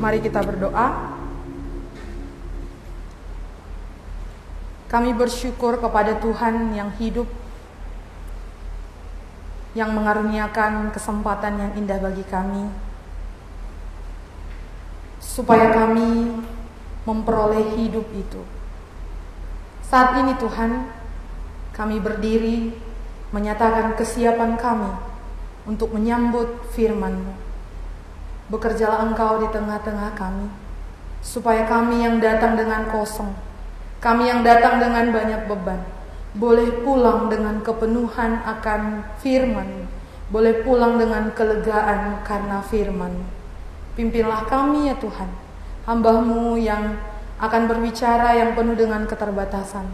Mari kita berdoa. Kami bersyukur kepada Tuhan yang hidup, yang mengaruniakan kesempatan yang indah bagi kami, supaya kami memperoleh hidup itu. Saat ini Tuhan, kami berdiri menyatakan kesiapan kami untuk menyambut firman-Mu. Bekerjalah Engkau di tengah-tengah kami, supaya kami yang datang dengan kosong, kami yang datang dengan banyak beban, boleh pulang dengan kepenuhan akan firman, boleh pulang dengan kelegaan karena firman. Pimpinlah kami ya Tuhan, hamba-Mu yang akan berbicara yang penuh dengan keterbatasan.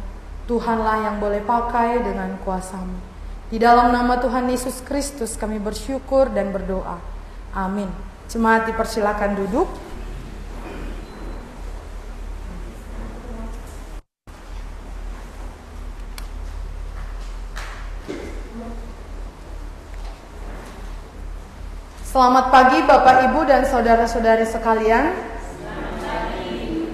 Tuhanlah yang boleh pakai dengan kuasa-Mu. Di dalam nama Tuhan Yesus Kristus kami bersyukur dan berdoa. Amin. Jemaat dipersilakan duduk. Selamat pagi Bapak, Ibu, dan saudara-saudari sekalian. Selamat pagi.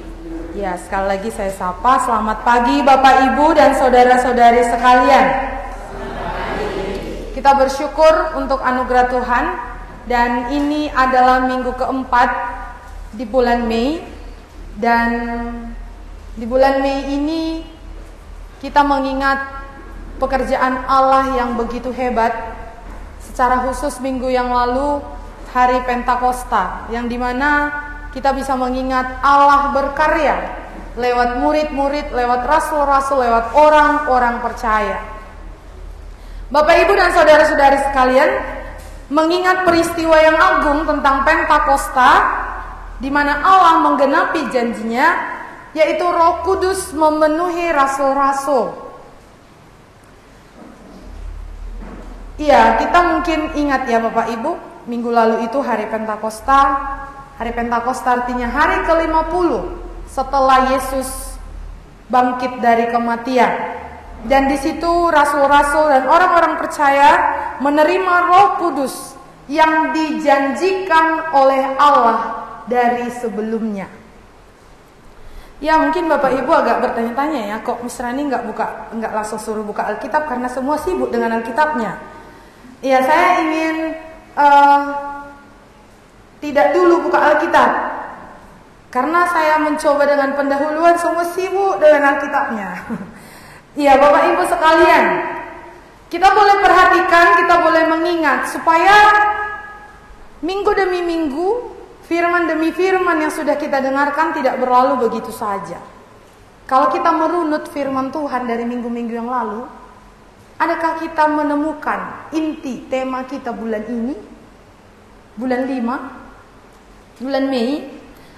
Ya, sekali lagi saya sapa. Selamat pagi Bapak, Ibu, dan saudara-saudari sekalian. Selamat pagi. Kita bersyukur untuk anugerah Tuhan. Dan ini adalah minggu keempat di bulan Mei. Dan di bulan Mei ini kita mengingat pekerjaan Allah yang begitu hebat. Secara khusus minggu yang lalu hari Pentakosta, yang dimana kita bisa mengingat Allah berkarya lewat murid-murid, lewat rasul-rasul, lewat orang-orang percaya. Bapak, Ibu, dan saudara-saudari sekalian, mengingat peristiwa yang agung tentang Pentakosta, di mana Allah menggenapi janjinya, yaitu Roh Kudus memenuhi rasul-rasul. Iya, kita mungkin ingat ya Bapak Ibu, minggu lalu itu hari Pentakosta. Hari Pentakosta artinya hari ke-50 setelah Yesus bangkit dari kematian. Dan di situ rasul-rasul dan orang-orang percaya menerima Roh Kudus yang dijanjikan oleh Allah dari sebelumnya. Ya, mungkin Bapak Ibu agak bertanya-tanya ya, kok Miss Rani nggak langsung suruh buka Alkitab karena semua sibuk dengan Alkitabnya. Ya, saya ingin tidak dulu buka Alkitab karena saya mencoba dengan pendahuluan, semua sibuk dengan Alkitabnya. Ya, Bapak Ibu sekalian, kita boleh perhatikan, kita boleh mengingat supaya minggu demi minggu, firman demi firman yang sudah kita dengarkan tidak berlalu begitu saja. Kalau kita merunut firman Tuhan dari minggu-minggu yang lalu, adakah kita menemukan inti tema kita bulan ini? Bulan 5? Bulan Mei?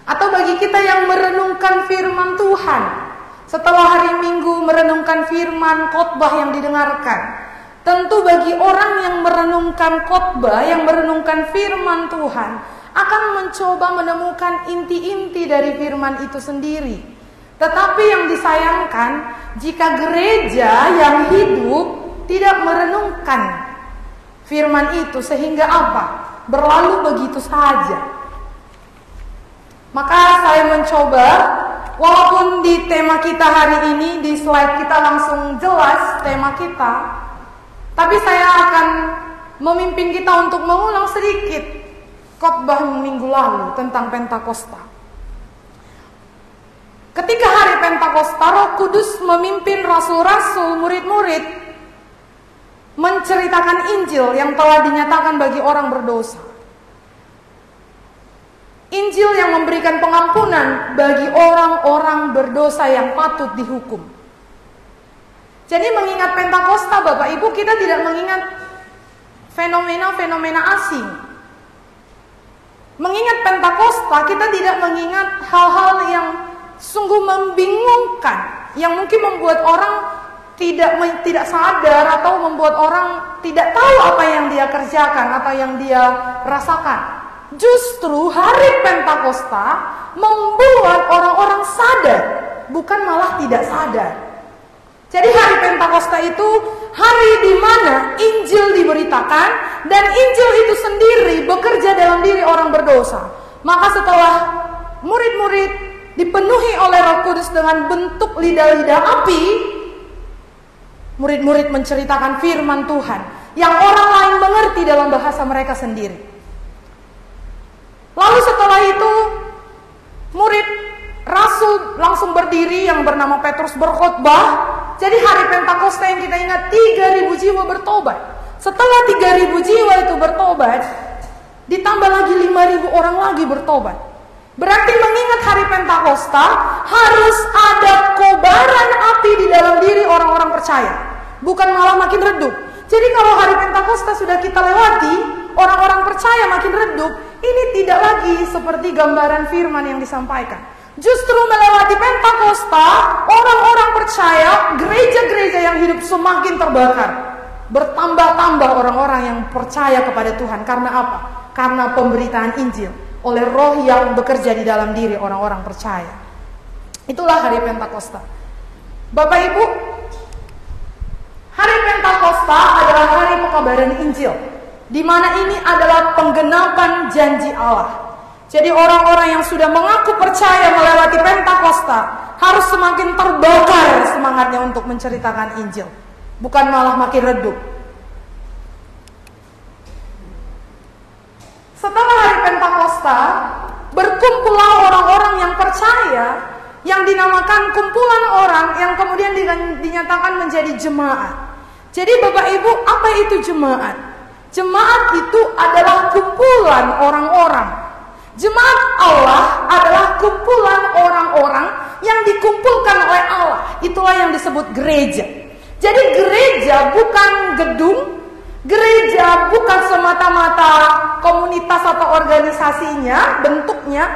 Atau bagi kita yang merenungkan firman Tuhan, setelah hari Minggu merenungkan firman khotbah yang didengarkan, tentu bagi orang yang merenungkan khotbah, yang merenungkan firman Tuhan, akan mencoba menemukan inti-inti dari firman itu sendiri. Tetapi yang disayangkan, jika gereja yang hidup tidak merenungkan firman itu, sehingga apa? Berlalu begitu saja. Maka saya mencoba, walaupun di tema kita hari ini, di slide kita langsung jelas tema kita, tapi saya akan memimpin kita untuk mengulang sedikit khotbah minggu lalu tentang Pentakosta. Ketika hari Pentakosta, Roh Kudus memimpin rasul-rasul, murid-murid menceritakan Injil yang telah dinyatakan bagi orang berdosa. Injil yang memberikan pengampunan bagi orang-orang berdosa yang patut dihukum. Jadi mengingat Pentakosta, Bapak Ibu, kita tidak mengingat fenomena-fenomena asing. Mengingat Pentakosta, kita tidak mengingat hal-hal yang sungguh membingungkan, yang mungkin membuat orang tidak sadar atau membuat orang tidak tahu apa yang dia kerjakan atau yang dia rasakan. Justru hari Pentakosta membuat orang-orang sadar, bukan malah tidak sadar. Jadi hari Pentakosta itu hari di mana Injil diberitakan, dan Injil itu sendiri bekerja dalam diri orang berdosa. Maka setelah murid-murid dipenuhi oleh Roh Kudus dengan bentuk lidah-lidah api, murid-murid menceritakan firman Tuhan yang orang lain mengerti dalam bahasa mereka sendiri. Lalu setelah itu murid rasul langsung berdiri yang bernama Petrus berkhotbah. Jadi hari Pentakosta yang kita ingat 3.000 jiwa bertobat. Setelah 3.000 jiwa itu bertobat, ditambah lagi 5.000 orang lagi bertobat. Berarti mengingat hari Pentakosta harus ada kobaran api di dalam diri orang-orang percaya, bukan malah makin redup. Jadi kalau hari Pentakosta sudah kita lewati, orang-orang percaya makin redup, ini tidak lagi seperti gambaran firman yang disampaikan. Justru melewati Pentakosta, orang-orang percaya, gereja-gereja yang hidup semakin terbakar. Bertambah-tambah orang-orang yang percaya kepada Tuhan. Karena apa? Karena pemberitaan Injil oleh Roh yang bekerja di dalam diri orang-orang percaya. Itulah hari Pentakosta. Bapak Ibu, hari Pentakosta adalah hari pekabaran Injil, di mana ini adalah penggenapan janji Allah. Jadi orang-orang yang sudah mengaku percaya melewati Pentakosta harus semakin terbakar semangatnya untuk menceritakan Injil, bukan malah makin redup. Setelah hari Pentakosta, berkumpullah orang-orang yang percaya, yang dinamakan kumpulan orang yang kemudian dinyatakan menjadi jemaat. Jadi Bapak Ibu, apa itu jemaat? Jemaat itu adalah kumpulan orang-orang. Jemaat Allah adalah kumpulan orang-orang yang dikumpulkan oleh Allah. Itulah yang disebut gereja. Jadi gereja bukan gedung, gereja bukan semata-mata komunitas atau organisasinya, bentuknya,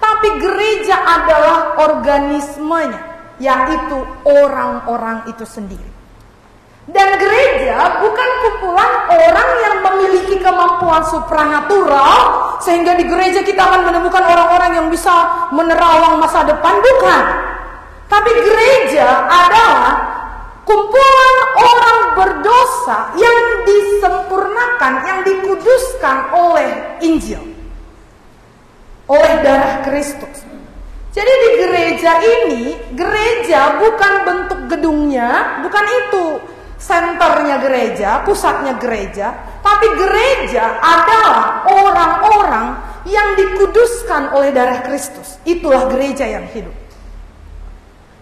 tapi gereja adalah organismenya, yaitu orang-orang itu sendiri. Dan gereja bukan kumpulan orang yang memiliki kemampuan supranatural, sehingga di gereja kita akan menemukan orang-orang yang bisa menerawang masa depan, bukan. Tapi gereja adalah kumpulan orang berdosa yang disempurnakan, yang dikuduskan oleh Injil, oleh darah Kristus. Jadi di gereja ini, gereja bukan bentuk gedungnya, bukan itu senternya gereja, pusatnya gereja, tapi gereja adalah orang-orang yang dikuduskan oleh darah Kristus. Itulah gereja yang hidup.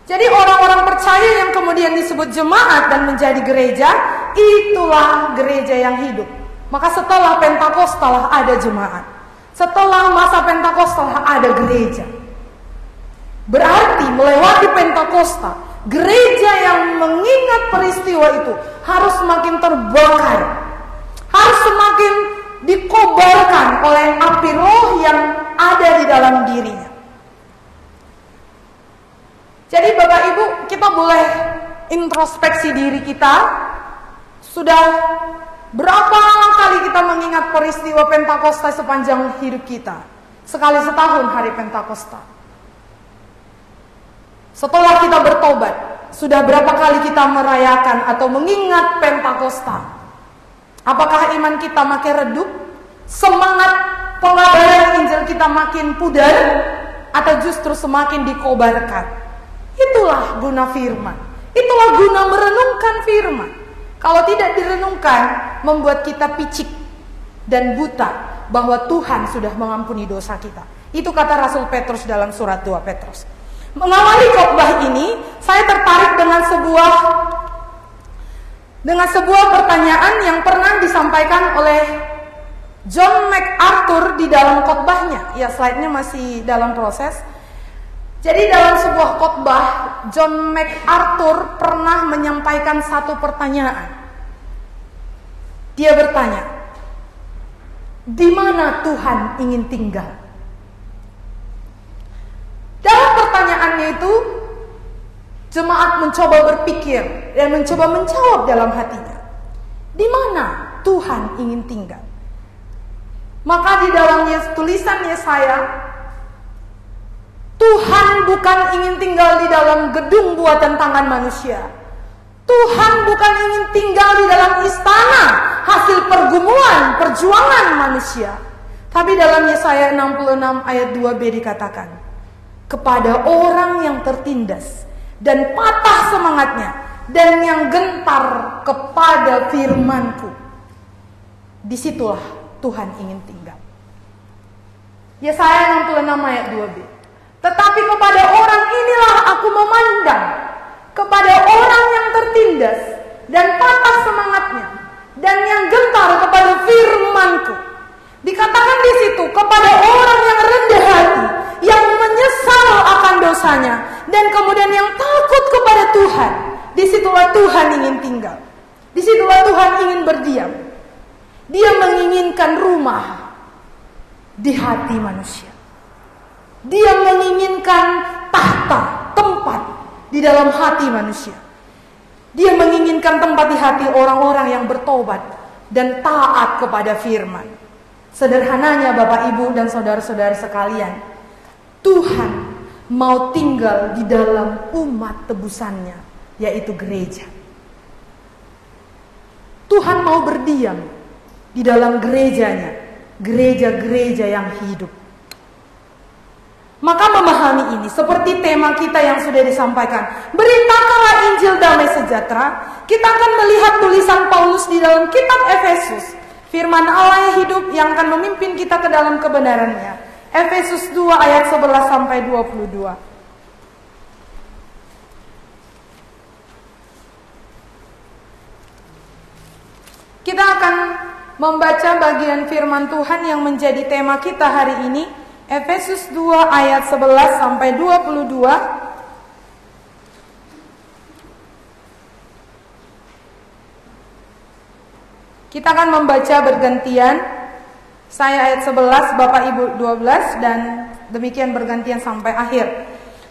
Jadi orang-orang percaya yang kemudian disebut jemaat dan menjadi gereja, itulah gereja yang hidup. Maka setelah Pentakosta lah ada jemaat. Setelah masa Pentakosta lah ada gereja. Berarti melewati Pentakosta, gereja yang mengingat peristiwa itu harus semakin terbakar, harus semakin dikobarkan oleh api Roh yang ada di dalam dirinya. Jadi Bapak Ibu, kita boleh introspeksi diri kita. Sudah berapa kali kita mengingat peristiwa Pentakosta sepanjang hidup kita? Sekali setahun hari Pentakosta. Setelah kita bertobat, sudah berapa kali kita merayakan atau mengingat Pentakosta? Apakah iman kita makin redup? Semangat pengabaran Injil kita makin pudar? Atau justru semakin dikobarkan? Itulah guna firman. Itulah guna merenungkan firman. Kalau tidak direnungkan, membuat kita picik dan buta bahwa Tuhan sudah mengampuni dosa kita. Itu kata Rasul Petrus dalam surat 2 Petrus. Mengawali khotbah ini, saya tertarik dengan sebuah pertanyaan yang pernah disampaikan oleh John MacArthur di dalam khotbahnya. Ya, slide-nya masih dalam proses. Jadi dalam sebuah khotbah, John MacArthur pernah menyampaikan satu pertanyaan. Dia bertanya, di mana Tuhan ingin tinggal? Dalam pertanyaannya itu, jemaat mencoba berpikir dan mencoba menjawab dalam hatinya. Di mana Tuhan ingin tinggal? Maka di dalam tulisan Yesaya, Tuhan bukan ingin tinggal di dalam gedung buatan tangan manusia. Tuhan bukan ingin tinggal di dalam istana hasil pergumulan, perjuangan manusia. Tapi dalam Yesaya 66 ayat 2b dikatakan, kepada orang yang tertindas dan patah semangatnya, dan yang gentar kepada firman-Ku, disitulah Tuhan ingin tinggal. Yesaya 66 ayat 2b. Tetapi kepada orang inilah aku memandang, kepada orang yang tertindas dan patah semangatnya, dan yang gentar kepada firman-Ku. Dikatakan di situ, kepada orang yang rendah hati, yang menyesal akan dosanya, dan kemudian yang takut kepada Tuhan. Disitulah Tuhan ingin tinggal. Disitulah Tuhan ingin berdiam. Dia menginginkan rumah di hati manusia. Dia menginginkan tahta, tempat di dalam hati manusia. Dia menginginkan tempat di hati orang-orang yang bertobat dan taat kepada firman. Sederhananya Bapak Ibu dan saudara-saudara sekalian, Tuhan mau tinggal di dalam umat tebusannya, yaitu gereja. Tuhan mau berdiam di dalam gerejanya, gereja-gereja yang hidup. Maka memahami ini, seperti tema kita yang sudah disampaikan, beritakanlah Injil damai sejahtera, kita akan melihat tulisan Paulus di dalam kitab Efesus, firman Allah yang hidup yang akan memimpin kita ke dalam kebenarannya. Efesus 2 ayat 11 sampai 22. Kita akan membaca bagian firman Tuhan yang menjadi tema kita hari ini, Efesus 2 ayat 11 sampai 22. Kita akan membaca bergantian. Saya ayat 11, Bapak Ibu 12, dan demikian bergantian sampai akhir.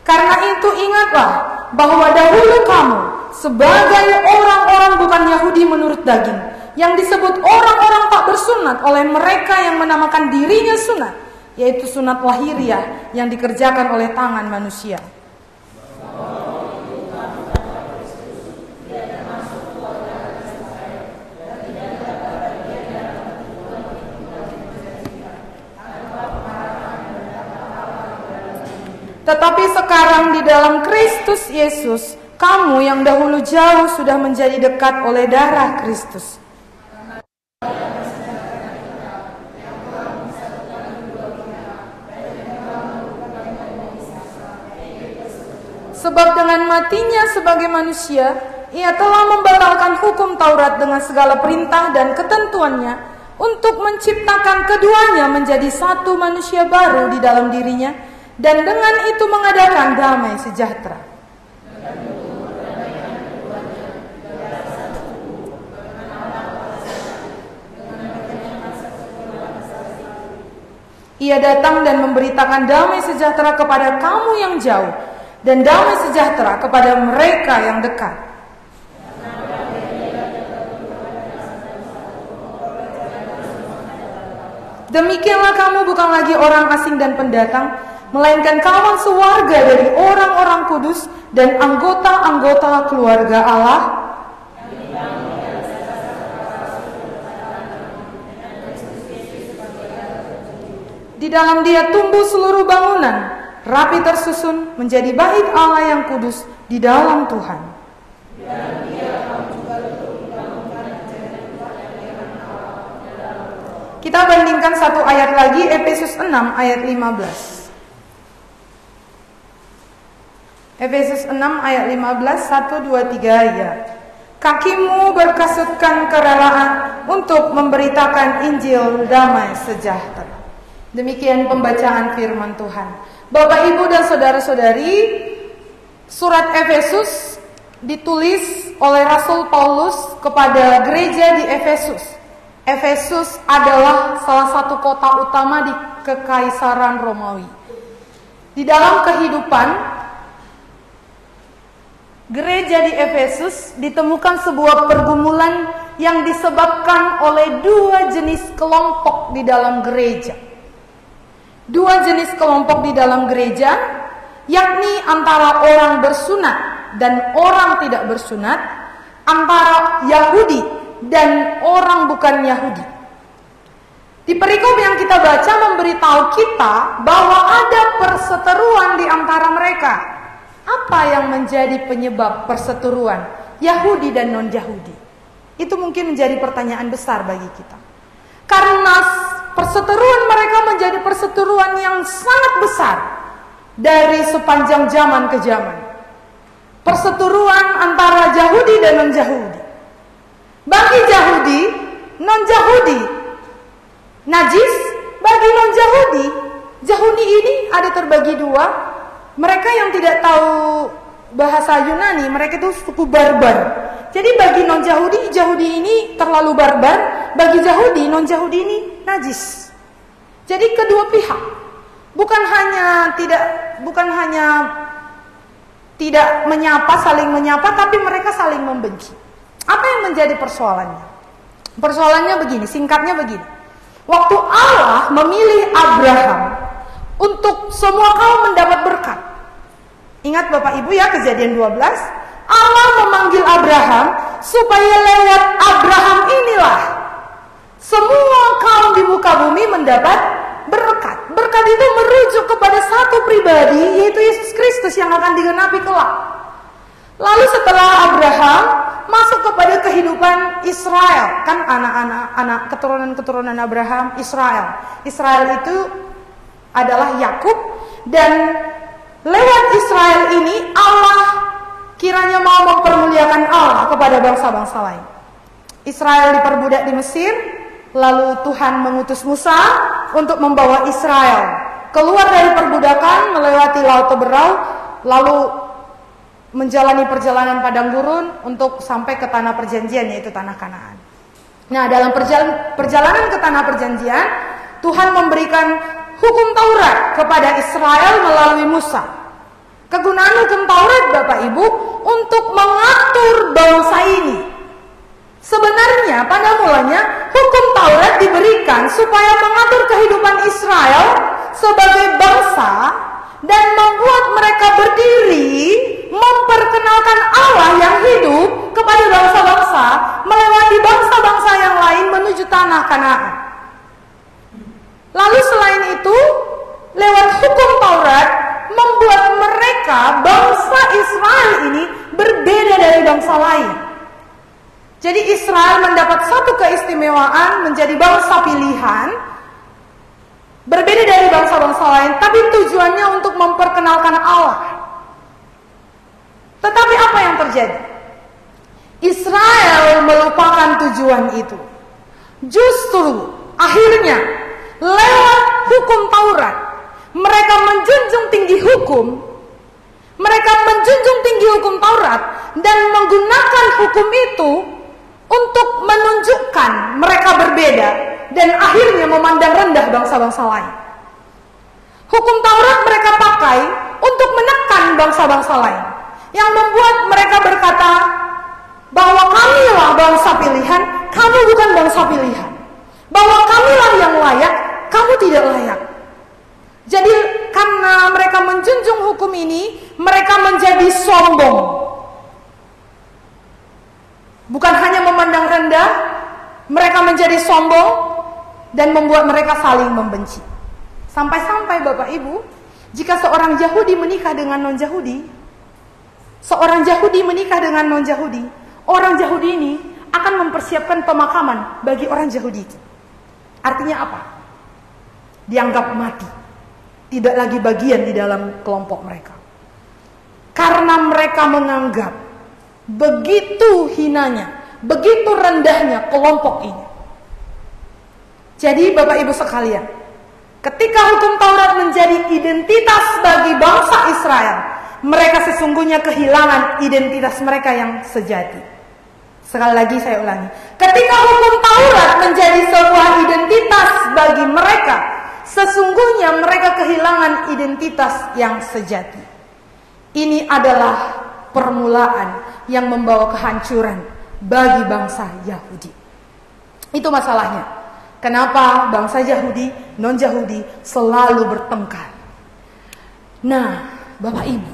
Karena itu ingatlah bahwa dahulu kamu sebagai orang-orang bukan Yahudi menurut daging, yang disebut orang-orang tak bersunat oleh mereka yang menamakan dirinya sunat, yaitu sunat lahiriah yang dikerjakan oleh tangan manusia. Tetapi sekarang di dalam Kristus Yesus, kamu yang dahulu jauh sudah menjadi dekat oleh darah Kristus. Sebab dengan matinya sebagai manusia, ia telah membatalkan hukum Taurat dengan segala perintah dan ketentuannya untuk menciptakan keduanya menjadi satu manusia baru di dalam dirinya, dan dengan itu mengadakan damai sejahtera. Ia datang dan memberitakan damai sejahtera kepada kamu yang jauh, dan damai sejahtera kepada mereka yang dekat. Demikianlah kamu bukan lagi orang asing dan pendatang, melainkan kawan sewarga dari orang-orang kudus dan anggota-anggota keluarga Allah. Di dalam Dia tumbuh seluruh bangunan, rapi tersusun menjadi bait Allah yang kudus di dalam Tuhan. Kita bandingkan satu ayat lagi, Efesus 6 ayat 15. Efesus 6 ayat 15, 1, 2, 3 ya. Kakimu berkasutkan kerelaan untuk memberitakan Injil damai sejahtera. Demikian pembacaan firman Tuhan. Bapak, Ibu, dan saudara-saudari, surat Efesus ditulis oleh Rasul Paulus kepada gereja di Efesus. Efesus adalah salah satu kota utama di Kekaisaran Romawi. Di dalam kehidupan gereja di Efesus ditemukan sebuah pergumulan yang disebabkan oleh dua jenis kelompok di dalam gereja. Dua jenis kelompok di dalam gereja, yakni antara orang bersunat dan orang tidak bersunat, antara Yahudi dan orang bukan Yahudi. Di perikop yang kita baca memberitahu kita bahwa ada perseteruan di antara mereka. Apa yang menjadi penyebab perseteruan Yahudi dan non-Yahudi? Itu mungkin menjadi pertanyaan besar bagi kita. Karena perseteruan mereka menjadi perseteruan yang sangat besar dari sepanjang zaman ke zaman. Perseteruan antara Yahudi dan non-Yahudi. Bagi Yahudi, non-Yahudi najis. Bagi non-Yahudi, Yahudi ini ada terbagi dua. Mereka yang tidak tahu bahasa Yunani, mereka itu suku barbar. Jadi bagi non-Yahudi, Yahudi ini terlalu barbar. Bagi Yahudi, non-Yahudi ini najis. Jadi kedua pihak bukan hanya tidak menyapa, saling menyapa, tapi mereka saling membenci. Apa yang menjadi persoalannya? Persoalannya begini, singkatnya begini. Waktu Allah memilih Abraham untuk semua kaum mendapat berkat. Ingat Bapak Ibu ya, Kejadian 12. Allah memanggil Abraham supaya lewat Abraham inilah semua kaum di muka bumi mendapat berkat. Berkat itu merujuk kepada satu pribadi, yaitu Yesus Kristus yang akan digenapi kelak. Lalu setelah Abraham masuk kepada kehidupan Israel, kan anak keturunan Abraham, Israel. Israel itu adalah Yakub, dan lewat Israel ini Allah kiranya mau mempermuliakan Allah kepada bangsa-bangsa lain. Israel diperbudak di Mesir, lalu Tuhan mengutus Musa untuk membawa Israel keluar dari perbudakan, melewati Laut Teberau, lalu menjalani perjalanan padang gurun untuk sampai ke tanah perjanjian, yaitu tanah Kanaan. Nah, dalam perjalanan ke tanah perjanjian, Tuhan memberikan hukum Taurat kepada Israel melalui Musa. Kegunaan hukum Taurat, Bapak Ibu, untuk mengatur bangsa ini. Sebenarnya pada mulanya hukum Taurat diberikan supaya mengatur kehidupan Israel sebagai bangsa dan membuat mereka berdiri memperkenalkan Allah yang hidup kepada bangsa-bangsa melewati bangsa-bangsa yang lain menuju tanah Kanaan. Lalu selain itu, lewat hukum Taurat membuat mereka, bangsa Israel ini, berbeda dari bangsa lain. Jadi Israel mendapat satu keistimewaan menjadi bangsa pilihan, berbeda dari bangsa-bangsa lain, tapi tujuannya untuk memperkenalkan Allah. Tetapi apa yang terjadi? Israel melupakan tujuan itu. Justru akhirnya lewat hukum Taurat, mereka menjunjung tinggi hukum, mereka menjunjung tinggi hukum Taurat dan menggunakan hukum itu untuk menunjukkan mereka berbeda dan akhirnya memandang rendah bangsa-bangsa lain. Hukum Taurat mereka pakai untuk menekan bangsa-bangsa lain, yang membuat mereka berkata bahwa kamilah bangsa pilihan, kamu bukan bangsa pilihan. Bahwa kamilah yang layak, kamu tidak layak. Jadi karena mereka menjunjung hukum ini, mereka menjadi sombong. Bukan hanya memandang rendah, mereka menjadi sombong dan membuat mereka saling membenci. Sampai-sampai Bapak Ibu, jika seorang Yahudi menikah dengan non-Yahudi, seorang Yahudi menikah dengan non-Yahudi, orang Yahudi ini akan mempersiapkan pemakaman bagi orang Yahudi itu. Artinya apa? Dianggap mati, tidak lagi bagian di dalam kelompok mereka. Karena mereka menganggap begitu hinanya, begitu rendahnya kelompok ini. Jadi Bapak Ibu sekalian, ketika hukum Taurat menjadi identitas bagi bangsa Israel, mereka sesungguhnya kehilangan identitas mereka yang sejati. Sekali lagi saya ulangi, ketika hukum Taurat menjadi sebuah identitas bagi mereka, sesungguhnya mereka kehilangan identitas yang sejati. Ini adalah permulaan yang membawa kehancuran bagi bangsa Yahudi. Itu masalahnya. Kenapa bangsa Yahudi, non-Yahudi selalu bertengkar? Nah, Bapak Ibu,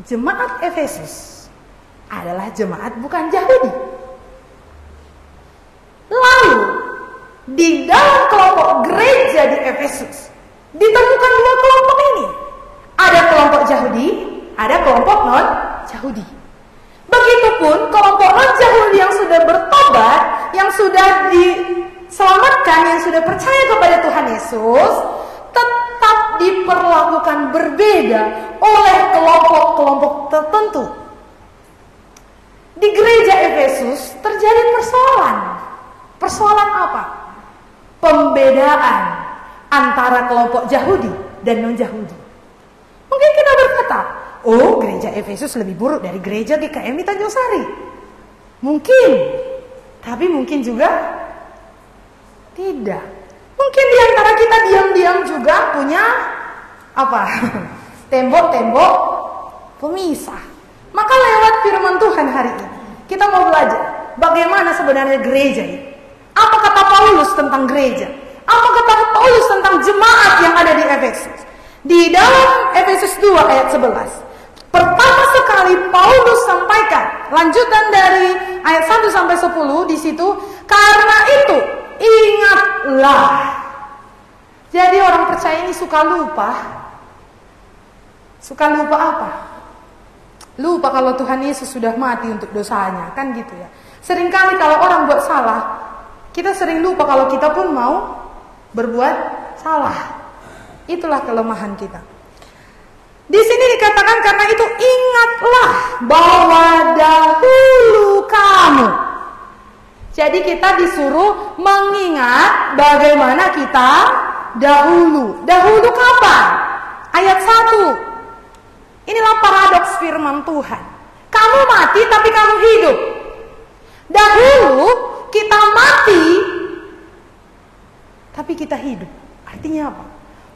jemaat Efesus adalah jemaat bukan Yahudi. Lalu, di dalam kelompok gereja di Efesus ditemukan dua kelompok ini. Ada kelompok Yahudi, ada kelompok non-Yahudi. Begitupun kelompok non-Yahudi yang sudah bertobat, yang sudah diselamatkan, yang sudah percaya kepada Tuhan Yesus, tetap diperlakukan berbeda oleh kelompok-kelompok tertentu. Di gereja Efesus terjadi persoalan. Persoalan apa? Pembedaan antara kelompok Yahudi dan non-Yahudi. Mungkin kita berkata, oh, gereja Efesus lebih buruk dari gereja GKM di Tanjung Sari. Mungkin, tapi mungkin juga tidak. Mungkin di antara kita diam-diam juga punya apa? Tembok-tembok pemisah. Maka lewat firman Tuhan hari ini, kita mau belajar bagaimana sebenarnya gereja ini. Apa kata Paulus tentang gereja? Apa kata Paulus tentang jemaat yang ada di Efesus? Di dalam Efesus 2 ayat 11. Pertama sekali Paulus sampaikan, lanjutan dari ayat 1 sampai 10 di situ, karena itu ingatlah. Jadi orang percaya ini suka lupa. Suka lupa apa? Lupa kalau Tuhan Yesus sudah mati untuk dosanya, kan gitu ya. Seringkali kalau orang buat salah, kita sering lupa kalau kita pun mau berbuat salah. Itulah kelemahan kita. Di sini dikatakan karena itu ingatlah bahwa dahulu kamu. Jadi kita disuruh mengingat bagaimana kita dahulu. Dahulu kapan? Ayat 1. Inilah paradoks firman Tuhan. Kamu mati tapi kamu hidup. Dahulu kita mati tapi kita hidup. Artinya apa?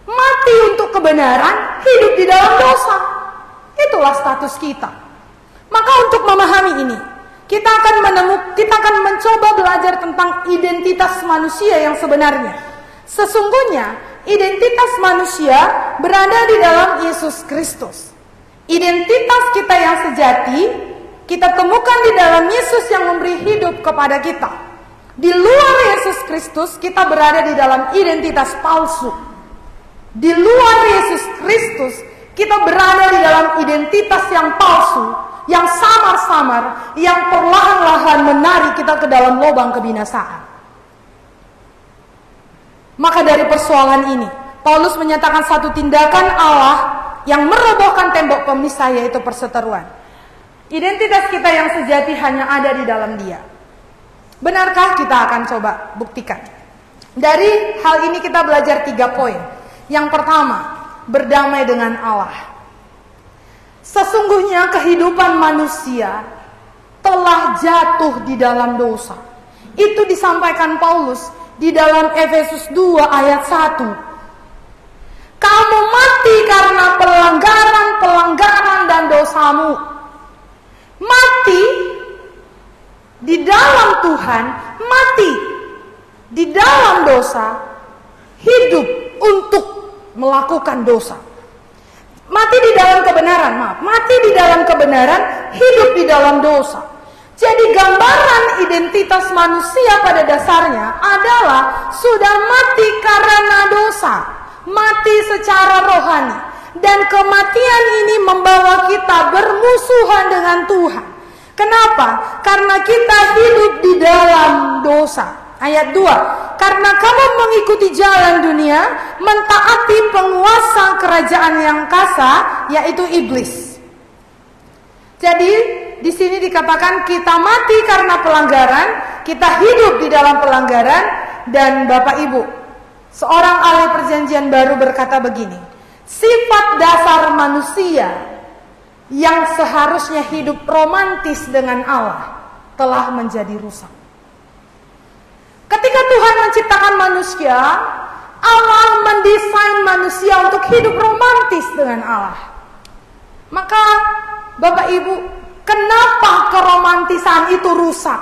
Mati untuk kebenaran, hidup di dalam dosa. Itulah status kita. Maka untuk memahami ini, kita akan mencoba belajar tentang identitas manusia yang sebenarnya. Sesungguhnya, identitas manusia berada di dalam Yesus Kristus. Identitas kita yang sejati, kita temukan di dalam Yesus yang memberi hidup kepada kita. Di luar Yesus Kristus, kita berada di dalam identitas palsu. Di luar Yesus Kristus, kita berada di dalam identitas yang palsu, yang samar-samar, yang perlahan-lahan menarik kita ke dalam lubang kebinasaan. Maka dari persoalan ini, Paulus menyatakan satu tindakan Allah yang merobohkan tembok pemisah, yaitu perseteruan. Identitas kita yang sejati hanya ada di dalam Dia. Benarkah? Kita akan coba buktikan. Dari hal ini kita belajar 3 poin. Yang pertama, berdamai dengan Allah. Sesungguhnya kehidupan manusia telah jatuh di dalam dosa. Itu disampaikan Paulus di dalam Efesus 2 ayat 1. Kamu mati karena pelanggaran dan dosamu. Mati di dalam Tuhan, mati di dalam dosa, hidup untuk melakukan dosa. Mati di dalam kebenaran, mati di dalam kebenaran, hidup di dalam dosa. Jadi gambaran identitas manusia pada dasarnya adalah sudah mati karena dosa, mati secara rohani. Dan kematian ini membawa kita bermusuhan dengan Tuhan. Kenapa? Karena kita hidup di dalam dosa. Ayat 2, karena kamu mengikuti jalan dunia, mentaati penguasa kerajaan yang kasar, yaitu iblis. Jadi di sini dikatakan kita mati karena pelanggaran, kita hidup di dalam pelanggaran. Dan Bapak Ibu, seorang ahli perjanjian baru berkata begini, sifat dasar manusia yang seharusnya hidup romantis dengan Allah telah menjadi rusak. Ketika Tuhan menciptakan manusia, Allah mendesain manusia untuk hidup romantis dengan Allah. Maka Bapak Ibu, kenapa keromantisan itu rusak?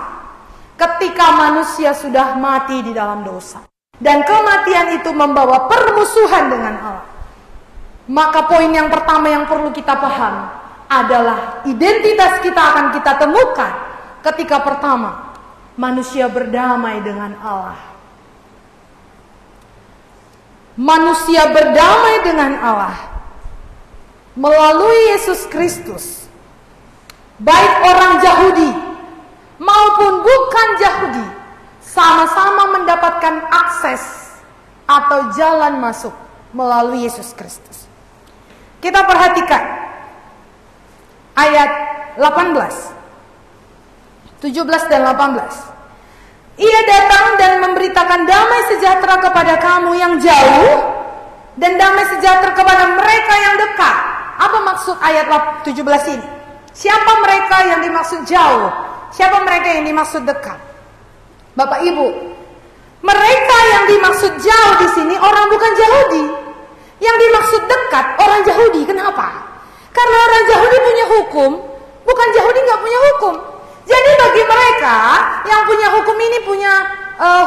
Ketika manusia sudah mati di dalam dosa. Dan kematian itu membawa permusuhan dengan Allah. Maka poin yang pertama yang perlu kita paham adalah identitas kita akan kita temukan ketika pertama manusia berdamai dengan Allah. manusia berdamai dengan Allah melalui Yesus Kristus. Baik orang Yahudi maupun bukan Yahudi sama-sama mendapatkan akses atau jalan masuk melalui Yesus Kristus. Kita perhatikan ayat 18, 17 dan 18. Ia datang dan memberitakan damai sejahtera kepada kamu yang jauh dan damai sejahtera kepada mereka yang dekat. Apa maksud ayat 17 ini? Siapa mereka yang dimaksud jauh? Siapa mereka yang dimaksud dekat? Bapak Ibu, mereka yang dimaksud jauh di sini orang bukan Yahudi. Yang dimaksud dekat orang Yahudi. Kenapa? Karena orang Yahudi punya hukum, bukan Yahudi nggak punya hukum. Jadi bagi mereka yang punya hukum ini punya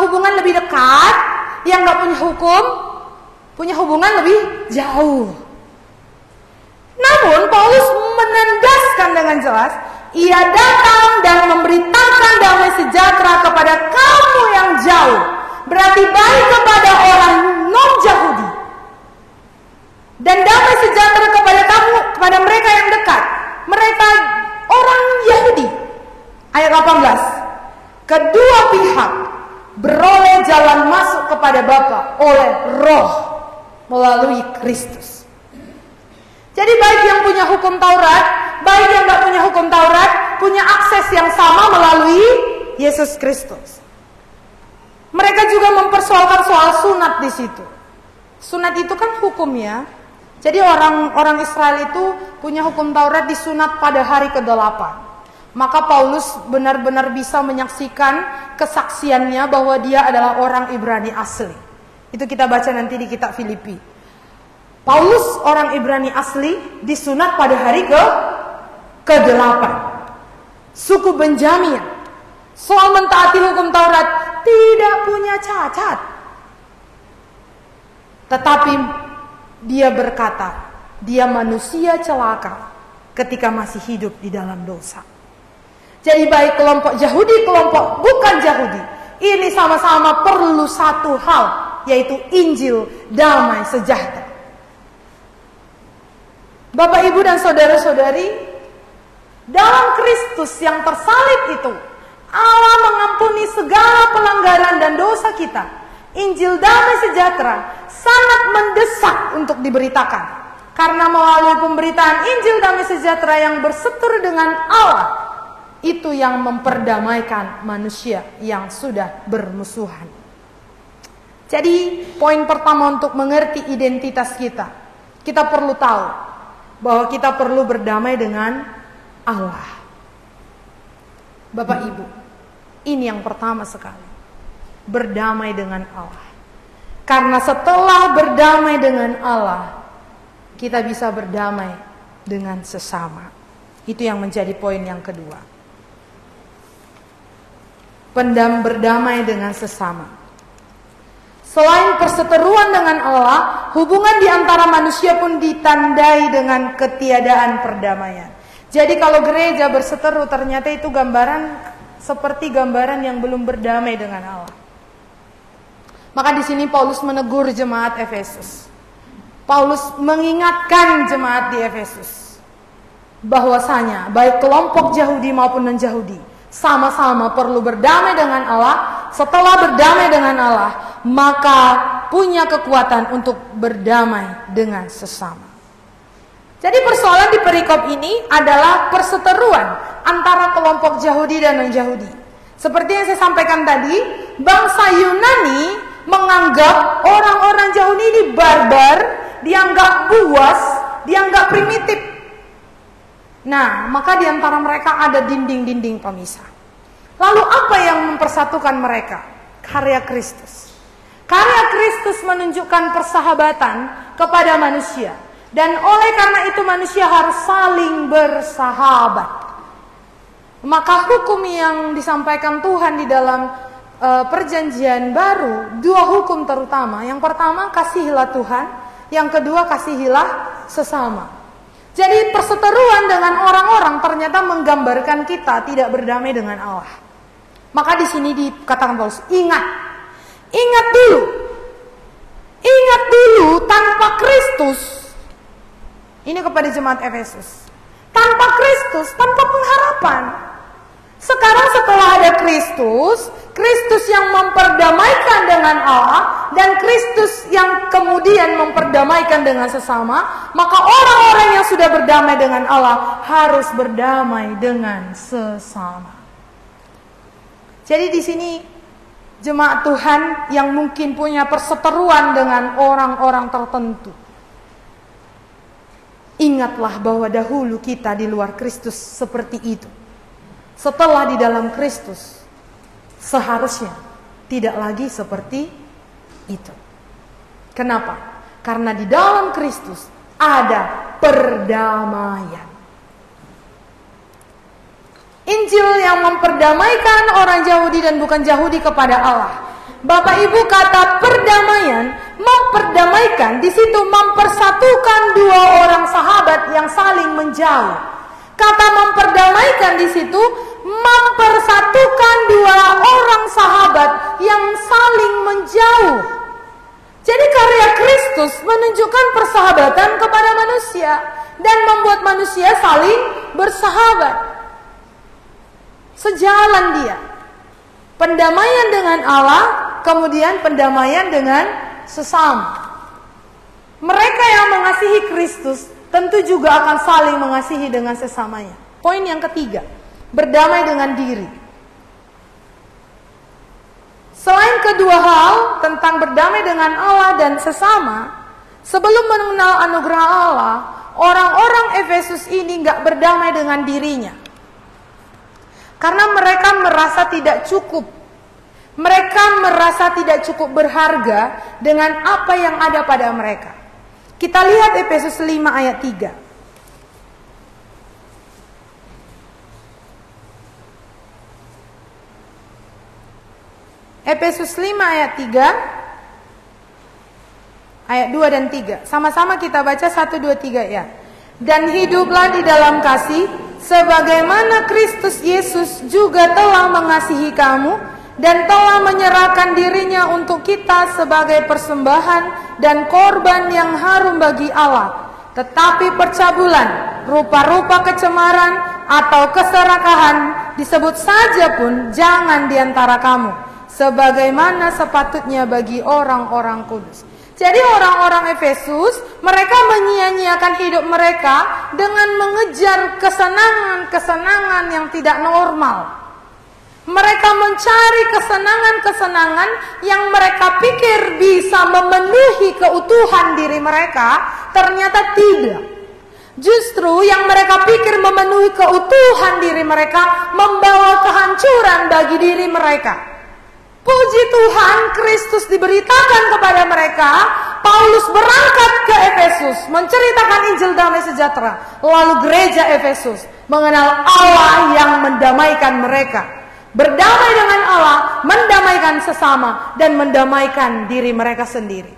hubungan lebih dekat, yang nggak punya hukum punya hubungan lebih jauh. Namun Paulus menandaskan dengan jelas, ia datang dan memberitakan damai sejahtera kepada kamu yang jauh. Berarti baik kepada orang non-Yahudi dan damai sejahtera kepada kamu, kepada mereka yang dekat. Mereka orang Yahudi. Ayat 18. Kedua pihak beroleh jalan masuk kepada Bapa oleh Roh melalui Kristus. Jadi baik yang punya hukum Taurat, baik yang gak punya hukum Taurat, punya akses yang sama melalui Yesus Kristus. Mereka juga mempersoalkan soal sunat di situ. Sunat itu kan hukum ya. Jadi orang Israel itu punya hukum Taurat disunat pada hari ke-8. Maka Paulus benar-benar bisa menyaksikan kesaksiannya bahwa dia adalah orang Ibrani asli. Itu kita baca nanti di kitab Filipi. Paulus orang Ibrani asli disunat pada hari ke-8. Suku Benjamin soal mentaati hukum Taurat tidak punya cacat. Tetapi dia berkata, dia manusia celaka ketika masih hidup di dalam dosa. Jadi baik kelompok Yahudi, kelompok bukan Yahudi, ini sama-sama perlu satu hal, yaitu Injil damai sejahtera. Bapak, Ibu, dan saudara-saudari, dalam Kristus yang tersalib itu, Allah mengampuni segala pelanggaran dan dosa kita. Injil damai sejahtera sangat mendesak untuk diberitakan. Karena melalui pemberitaan Injil damai sejahtera yang berseteru dengan Allah, itu yang memperdamaikan manusia yang sudah bermusuhan. Jadi poin pertama untuk mengerti identitas kita, kita perlu tahu bahwa kita perlu berdamai dengan Allah. Bapak Ibu, ini yang pertama sekali, berdamai dengan Allah. Karena setelah berdamai dengan Allah, kita bisa berdamai dengan sesama. Itu yang menjadi poin yang kedua. Berdamai dengan sesama. Selain perseteruan dengan Allah, hubungan di antara manusia pun ditandai dengan ketiadaan perdamaian. Jadi kalau gereja berseteru, ternyata itu gambaran seperti gambaran yang belum berdamai dengan Allah. Maka di sini Paulus menegur jemaat Efesus. Paulus mengingatkan jemaat di Efesus bahwasanya baik kelompok Yahudi maupun non-Yahudi sama-sama perlu berdamai dengan Allah. Setelah berdamai dengan Allah, maka punya kekuatan untuk berdamai dengan sesama. Jadi persoalan di perikop ini adalah perseteruan antara kelompok Yahudi dan non-Yahudi. Seperti yang saya sampaikan tadi, bangsa Yunani menganggap orang-orang Yahudi ini barbar, dianggap buas, dianggap primitif. Nah, maka di antara mereka ada dinding-dinding pemisah. Lalu apa yang mempersatukan mereka? Karya Kristus. Karya Kristus menunjukkan persahabatan kepada manusia. Dan oleh karena itu manusia harus saling bersahabat. Maka hukum yang disampaikan Tuhan di dalam perjanjian baru, dua hukum terutama. Yang pertama, kasihilah Tuhan. Yang kedua, kasihilah sesama. Jadi perseteruan dengan orang-orang ternyata menggambarkan kita tidak berdamai dengan Allah. Maka di sini dikatakan Paulus, ingat dulu Ingat dulu, tanpa Kristus, ini kepada jemaat Efesus, tanpa Kristus, tanpa pengharapan. Sekarang setelah ada Kristus, Kristus yang memperdamaikan dengan Allah, dan Kristus yang kemudian memperdamaikan dengan sesama, maka orang-orang yang sudah berdamai dengan Allah harus berdamai dengan sesama. Jadi di sini jemaat Tuhan yang mungkin punya perseteruan dengan orang-orang tertentu, ingatlah bahwa dahulu kita di luar Kristus seperti itu. Setelah di dalam Kristus, seharusnya tidak lagi seperti itu. Kenapa? Karena di dalam Kristus ada perdamaian. Injil yang memperdamaikan orang Yahudi dan bukan Yahudi kepada Allah. Bapak Ibu, kata perdamaian, memperdamaikan di situ mempersatukan dua orang sahabat yang saling menjauh. Kata memperdamaikan di situ mempersatukan dua orang sahabat yang saling menjauh. Jadi karya Kristus menunjukkan persahabatan kepada manusia dan membuat manusia saling bersahabat. Sejalan dia. Pendamaian dengan Allah, kemudian pendamaian dengan sesama. Mereka yang mengasihi Kristus tentu juga akan saling mengasihi dengan sesamanya. Poin yang ketiga, berdamai dengan diri. Selain kedua hal tentang berdamai dengan Allah dan sesama, sebelum mengenal anugerah Allah, orang-orang Efesus ini gak berdamai dengan dirinya. Karena mereka merasa tidak cukup. Mereka merasa tidak cukup berharga dengan apa yang ada pada mereka. Kita lihat Efesus 5 ayat 3. Efesus 5 ayat 3, ayat 2 dan 3. Sama-sama kita baca 1, 2, 3 ya. Dan hiduplah di dalam kasih, sebagaimana Kristus Yesus juga telah mengasihi kamu dan telah menyerahkan dirinya untuk kita sebagai persembahan dan korban yang harum bagi Allah. Tetapi percabulan, rupa-rupa kecemaran atau keserakahan disebut saja pun jangan di antara kamu, sebagaimana sepatutnya bagi orang-orang kudus. Jadi orang-orang Efesus, mereka menyia-nyiakan hidup mereka dengan mengejar kesenangan-kesenangan yang tidak normal. Mereka mencari kesenangan-kesenangan yang mereka pikir bisa memenuhi keutuhan diri mereka, ternyata tidak. Justru yang mereka pikir memenuhi keutuhan diri mereka membawa kehancuran bagi diri mereka. Puji Tuhan, Kristus diberitakan kepada mereka. Paulus berangkat ke Efesus menceritakan Injil damai sejahtera. Lalu gereja Efesus mengenal Allah yang mendamaikan mereka. Berdamai dengan Allah, mendamaikan sesama, dan mendamaikan diri mereka sendiri.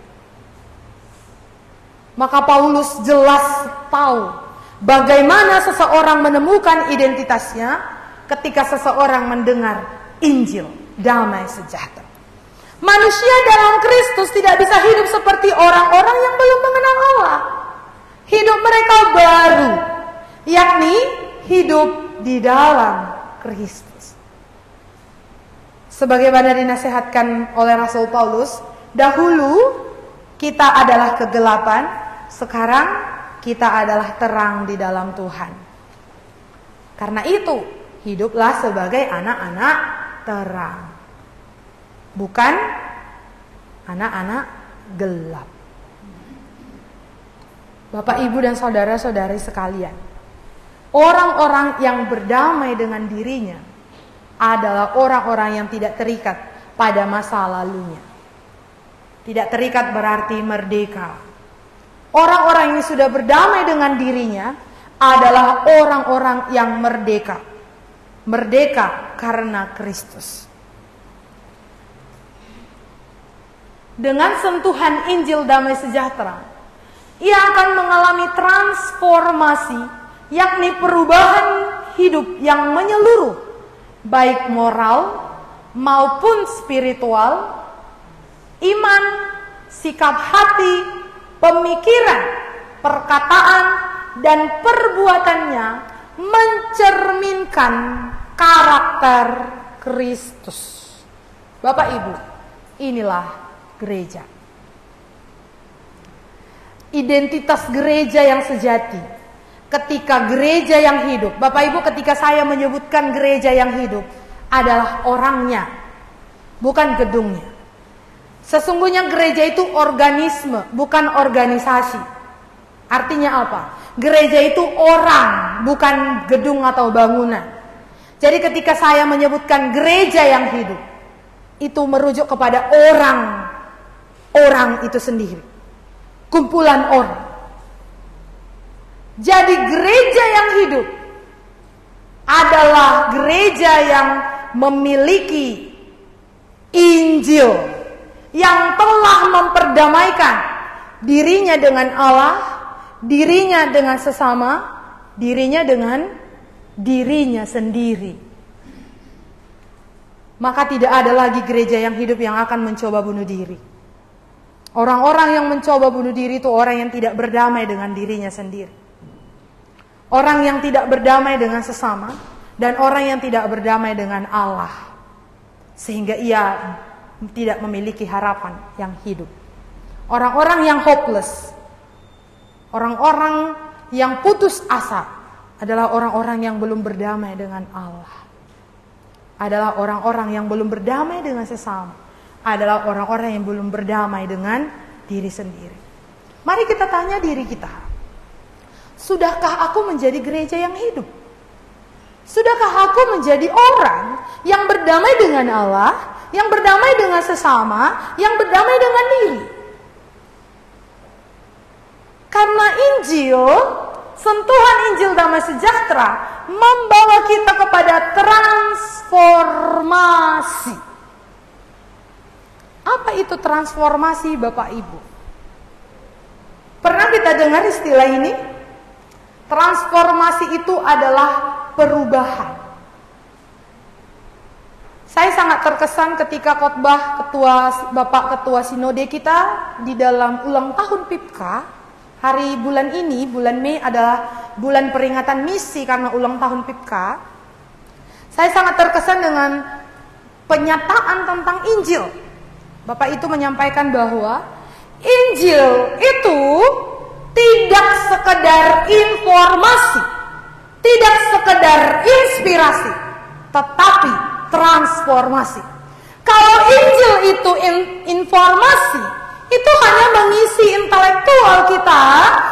Maka Paulus jelas tahu bagaimana seseorang menemukan identitasnya ketika seseorang mendengar Injil damai sejahtera. Manusia dalam Kristus tidak bisa hidup seperti orang-orang yang belum mengenal Allah. Hidup mereka baru, yakni hidup di dalam Kristus. Sebagaimana dinasihatkan oleh Rasul Paulus, dahulu kita adalah kegelapan, sekarang kita adalah terang di dalam Tuhan. Karena itu, hiduplah sebagai anak-anak terang, bukan anak-anak gelap. Bapak, Ibu, dan saudara-saudari sekalian, orang-orang yang berdamai dengan dirinya adalah orang-orang yang tidak terikat pada masa lalunya. Tidak terikat berarti merdeka. Orang-orang yang sudah berdamai dengan dirinya adalah orang-orang yang merdeka. Merdeka karena Kristus. Dengan sentuhan Injil damai sejahtera, ia akan mengalami transformasi, yakni perubahan hidup yang menyeluruh, baik moral maupun spiritual, iman, sikap hati, pemikiran, perkataan, dan perbuatannya mencerminkan karakter Kristus. Bapak Ibu, inilah gereja. Identitas gereja yang sejati. Ketika gereja yang hidup, Bapak Ibu, ketika saya menyebutkan gereja yang hidup, adalah orangnya, bukan gedungnya. Sesungguhnya gereja itu organisme, bukan organisasi. Artinya apa? Gereja itu orang, bukan gedung atau bangunan. Jadi ketika saya menyebutkan gereja yang hidup, itu merujuk kepada orang itu sendiri. Kumpulan orang. Jadi gereja yang hidup adalah gereja yang memiliki Injil, yang telah memperdamaikan dirinya dengan Allah, dirinya dengan sesama, dirinya dengan dirinya sendiri. Maka tidak ada lagi gereja yang hidup yang akan mencoba bunuh diri. Orang-orang yang mencoba bunuh diri itu orang yang tidak berdamai dengan dirinya sendiri. Orang yang tidak berdamai dengan sesama, dan orang yang tidak berdamai dengan Allah. Sehingga ia tidak memiliki harapan yang hidup. Orang-orang yang hopeless, orang-orang yang putus asa, adalah orang-orang yang belum berdamai dengan Allah. Adalah orang-orang yang belum berdamai dengan sesama. Adalah orang-orang yang belum berdamai dengan diri sendiri. Mari kita tanya diri kita. Sudahkah aku menjadi gereja yang hidup? Sudahkah aku menjadi orang yang berdamai dengan Allah, yang berdamai dengan sesama, yang berdamai dengan diri? Karena Injil, sentuhan Injil damai sejahtera membawa kita kepada transformasi. Apa itu transformasi, Bapak Ibu? Pernah kita dengar istilah ini? Transformasi itu adalah perubahan. Saya sangat terkesan ketika khotbah Bapak Ketua Sinode kita di dalam ulang tahun PIPKA. Hari bulan ini, bulan Mei adalah bulan peringatan misi karena ulang tahun PIPKA. Saya sangat terkesan dengan penyataan tentang Injil. Bapak itu menyampaikan bahwa Injil itu tidak sekedar informasi, tidak sekedar inspirasi, tetapi transformasi. Kalau Injil itu informasi, itu hanya mengisi intelektual kita,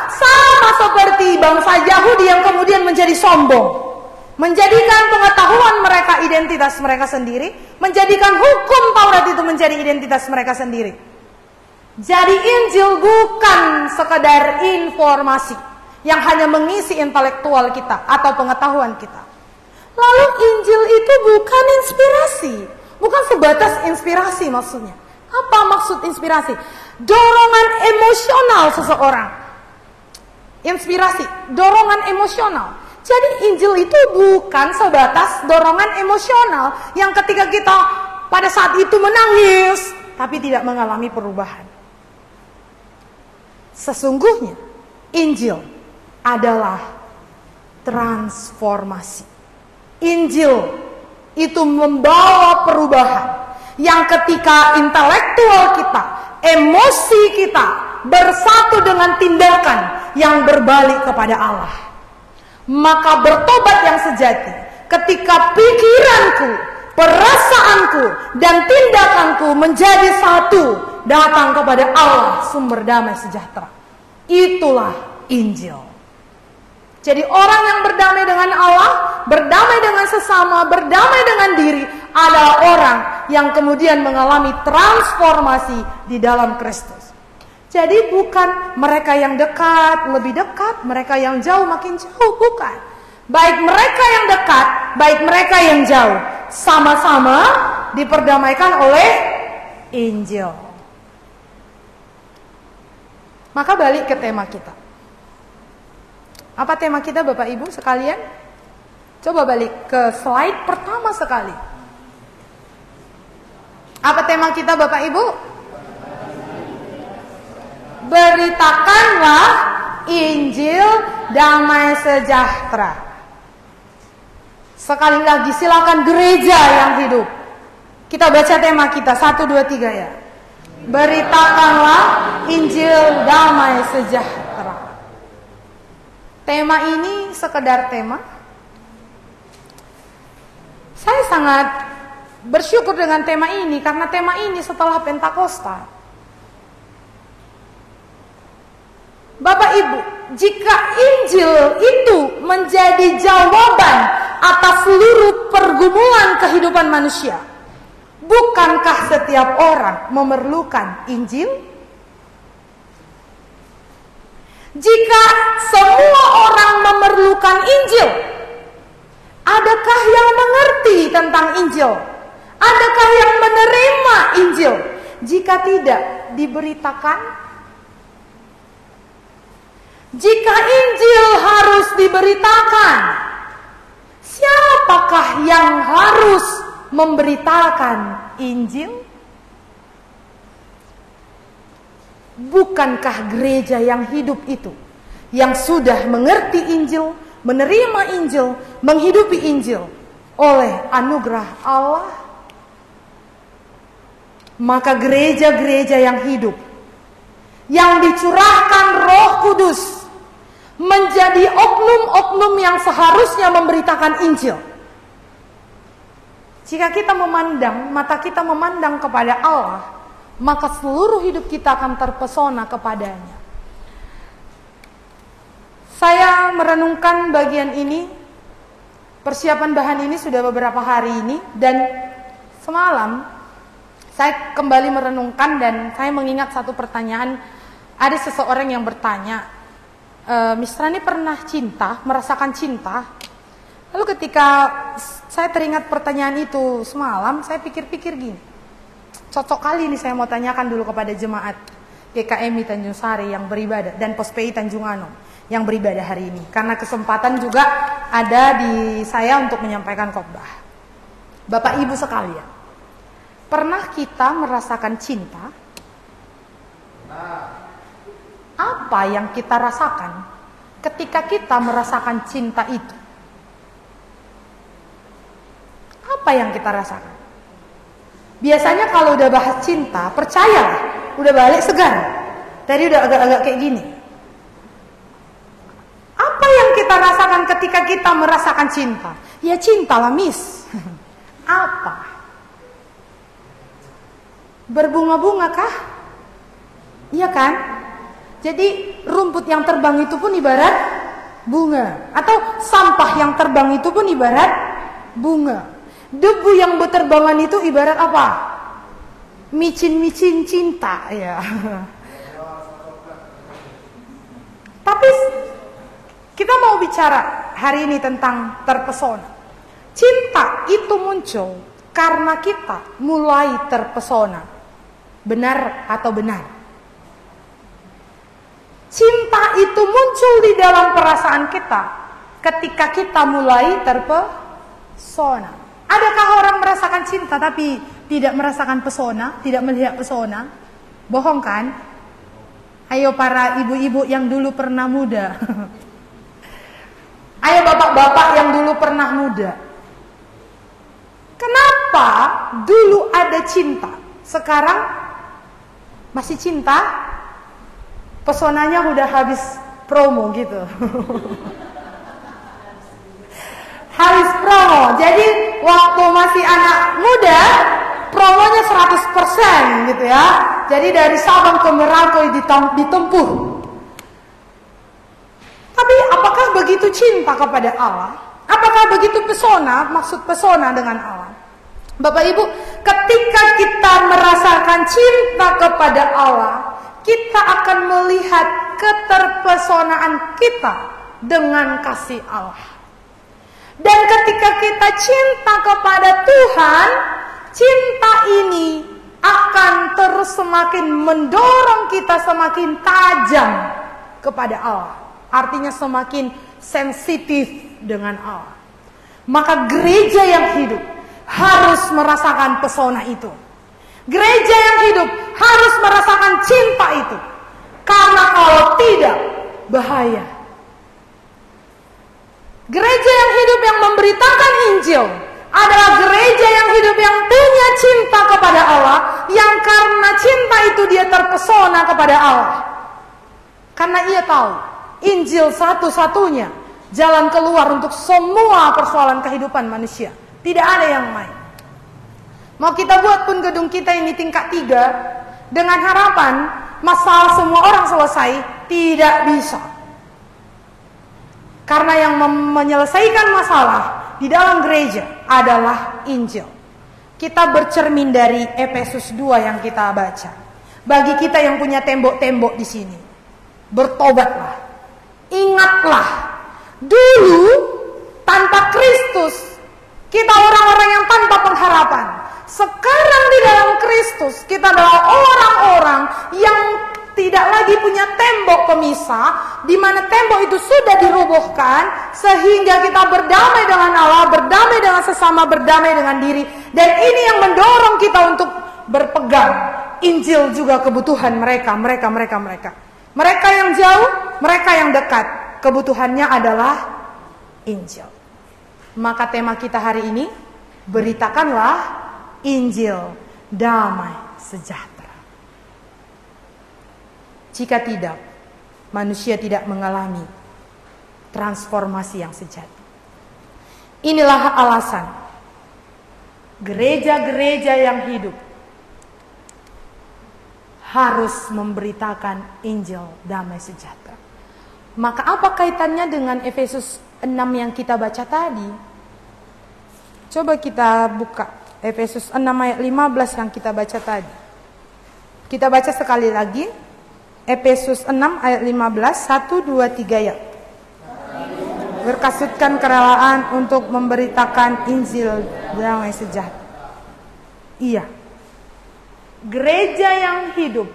sama seperti bangsa Yahudi yang kemudian menjadi sombong, menjadikan pengetahuan mereka identitas mereka sendiri, menjadikan hukum Taurat itu menjadi identitas mereka sendiri. Jadi Injil bukan sekedar informasi yang hanya mengisi intelektual kita atau pengetahuan kita. Lalu Injil itu bukan inspirasi, bukan sebatas inspirasi maksudnya. Apa maksud inspirasi? Dorongan emosional seseorang. Inspirasi, dorongan emosional. Jadi Injil itu bukan sebatas dorongan emosional yang ketika kita pada saat itu menangis tapi tidak mengalami perubahan. Sesungguhnya Injil adalah transformasi. Injil itu membawa perubahan yang ketika intelektual kita, emosi kita bersatu dengan tindakan yang berbalik kepada Allah. Maka bertobat yang sejati ketika pikiranku, perasaanku, dan tindakanku menjadi satu datang kepada Allah sumber damai sejahtera. Itulah Injil. Jadi orang yang berdamai dengan Allah, berdamai dengan sesama, berdamai dengan diri adalah orang yang kemudian mengalami transformasi di dalam Kristus. Jadi bukan mereka yang dekat lebih dekat, mereka yang jauh makin jauh, bukan. Baik mereka yang dekat, baik mereka yang jauh, sama-sama diperdamaikan oleh Injil. Maka balik ke tema kita. Apa tema kita Bapak Ibu sekalian? Coba balik ke slide pertama sekali. Apa tema kita Bapak Ibu? Beritakanlah Injil damai sejahtera. Sekali lagi, silakan gereja yang hidup. Kita baca tema kita 1, 2, 3 ya. Beritakanlah Injil damai sejahtera. Tema ini sekedar tema. Saya sangat bersyukur dengan tema ini karena tema ini setelah Pentakosta. Bapak Ibu, jika Injil itu menjadi jawaban atas seluruh pergumulan kehidupan manusia, bukankah setiap orang memerlukan Injil? Jika semua orang memerlukan Injil, adakah yang mengerti tentang Injil? Adakah yang menerima Injil? Jika tidak diberitakan, jika Injil harus diberitakan, siapakah yang harus memberitakan Injil? Bukankah gereja yang hidup itu, yang sudah mengerti Injil, menerima Injil, menghidupi Injil oleh anugerah Allah? Maka gereja-gereja yang hidup, yang dicurahkan Roh Kudus, menjadi oknum-oknum yang seharusnya memberitakan Injil. Jika kita memandang, mata kita memandang kepada Allah, maka seluruh hidup kita akan terpesona kepadanya. Saya merenungkan bagian ini, persiapan bahan ini sudah beberapa hari ini, dan semalam saya kembali merenungkan dan saya mengingat satu pertanyaan. Ada seseorang yang bertanya, Miss Rani pernah cinta, merasakan cinta? Lalu ketika saya teringat pertanyaan itu semalam, saya pikir-pikir gini, cocok kali ini saya mau tanyakan dulu kepada jemaat GKMI Tanjung Sari yang beribadah dan Pospei Tanjung Anom yang beribadah hari ini. Karena kesempatan juga ada di saya untuk menyampaikan khotbah. Bapak Ibu sekalian, pernah kita merasakan cinta? Apa yang kita rasakan ketika kita merasakan cinta itu? Apa yang kita rasakan? Biasanya kalau udah bahas cinta, percayalah, udah balik segar. Tadi udah agak-agak kayak gini. Apa yang kita rasakan ketika kita merasakan cinta? Ya cintalah, Miss. Apa? Berbunga-bunga kah? Iya kan? Jadi rumput yang terbang itu pun ibarat bunga. Atau sampah yang terbang itu pun ibarat bunga. Debu yang berterbangan itu ibarat apa? Micin-micin cinta ya. Tapi kita mau bicara hari ini tentang terpesona. Cinta itu muncul karena kita mulai terpesona. Benar atau benar? Cinta itu muncul di dalam perasaan kita ketika kita mulai terpesona. Adakah orang merasakan cinta tapi tidak merasakan pesona, tidak melihat pesona? Bohong kan? Ayo para ibu-ibu yang dulu pernah muda. Ayo bapak-bapak yang dulu pernah muda. Kenapa dulu ada cinta, sekarang masih cinta? Pesonanya udah habis promo gitu. Habis promo. Jadi waktu masih anak muda, promonya 100% gitu ya. Jadi dari Sabang ke Merauke ditempuh. Tapi apakah begitu cinta kepada Allah? Apakah begitu pesona, maksud pesona dengan Allah? Bapak Ibu, ketika kita merasakan cinta kepada Allah, kita akan melihat keterpesonaan kita dengan kasih Allah. Dan ketika kita cinta kepada Tuhan, cinta ini akan terus semakin mendorong kita semakin tajam kepada Allah. Artinya semakin sensitif dengan Allah. Maka gereja yang hidup harus merasakan pesona itu. Gereja yang hidup harus merasakan cinta itu. Karena kalau tidak, bahaya. Gereja yang hidup yang memberitakan Injil adalah gereja yang hidup yang punya cinta kepada Allah, yang karena cinta itu dia terpesona kepada Allah. Karena ia tahu Injil satu-satunya jalan keluar untuk semua persoalan kehidupan manusia. Tidak ada yang lain. Mau kita buat pun gedung kita ini tingkat 3 dengan harapan masalah semua orang selesai, tidak bisa. Karena yang menyelesaikan masalah di dalam gereja adalah Injil. Kita bercermin dari Efesus 2 yang kita baca. Bagi kita yang punya tembok-tembok di sini, bertobatlah. Ingatlah, dulu tanpa Kristus kita orang-orang yang tanpa pengharapan. Sekarang di dalam Kristus kita adalah orang-orang yang tidak lagi punya tembok pemisah, di mana tembok itu sudah dirobohkan, sehingga kita berdamai dengan Allah, berdamai dengan sesama, berdamai dengan diri. Dan ini yang mendorong kita untuk berpegang Injil juga kebutuhan mereka. Mereka yang jauh, mereka yang dekat, kebutuhannya adalah Injil. Maka tema kita hari ini, beritakanlah Injil damai sejahtera. Jika tidak, manusia tidak mengalami transformasi yang sejati. Inilah alasan gereja-gereja yang hidup harus memberitakan Injil damai sejahtera. Maka apa kaitannya dengan Efesus 6 yang kita baca tadi? Coba kita buka Efesus 6 ayat 15 yang kita baca tadi. Kita baca sekali lagi. Efesus 6 ayat 15, 1, 2, 3 ya. Berkasutkan kerelaan untuk memberitakan Injil damai sejahtera. Iya. Gereja yang hidup